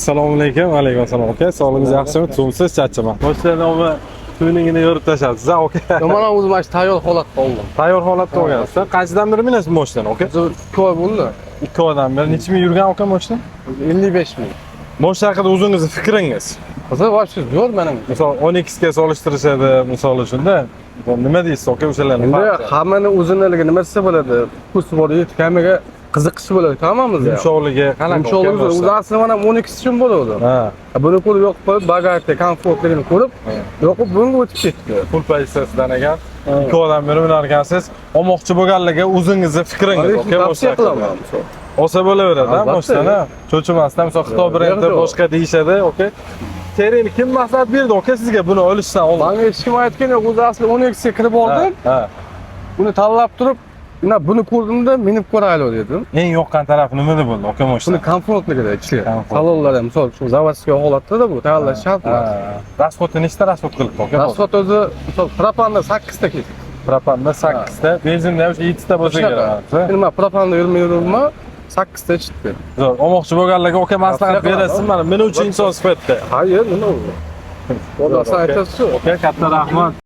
Assalomu alaykum. Alaykum assalom aka. Sog'ligingiz yaxshimi? Suvsiz charchaman. Mashinaning tuningini yorib tashlayapsiz, aka. Mana o'zim mana tayyor holatda oldim. Tayyor holatda olgansiz. Qanchadan beri minasiz mashinani, aka? 2 oy bo'ldi. 2 oydan beri necha ming yurgan aka mashina? 55 ming. Mashina haqida o'zingizni fikringiz? Qiziq, vosh zo'r mening. Misol 12 ga solishtirishadi, misol shunda. Nima deysiz aka o'shalarni? Endi hammani o'zinligi nima desa bo'ladi? Kurs bor, kamiga qiziqish bo'ladi, hammamizda. Yumshoqligi qanaqa? Yumshoqligi o'zi aslida mana 12 uchun bo'ladi. Ha. Buni ko'rib yoqib qo'yib, bagajda komfortligini ko'rib, yoqib bunga o'tib ketdi. Pul pozitsiyasidan ekan. 2 oydan beri minar ekansiz. Olmoqchi bo'lganligi o'zingizni fikringiz, aka. Tavsiya qilaman. Olsa bo'laveradi, mashinani. Cho'chimasdan, misol Xitoy brendi boshqa deyishadi, aka. Kerakli kim maslahat berdi aka sizga buni olishdan oldin? Menga hech kim aytgan yo'q, o'zi asli 12 ga kirib oldim. Ha. Buni tanlab turib, buni ko'rdimda, minib ko'raylik dedim. Eng yoqqan tarafi nimada bo'ldi aka mashina? Buni komfortligida ichki. Salonlar ham misol shu zavodskiy holatda bu tayyorlash shart emas. Rasxodni nechta rasxod qilibdi aka? Rasxod o'zi misol propanda 8 ta ketdi. Propanda 8 ta, benzinda 7 ta bo'lsa kerak. Endi men propanda yurmayman, 8 ta ichdi. Zo'r, olmoqchi bo'lganlarga aka maslahat berasiz mana men uchun inson sifatida. Hayır, nima u? Xudosan aytasiz. Aka katta rahmat.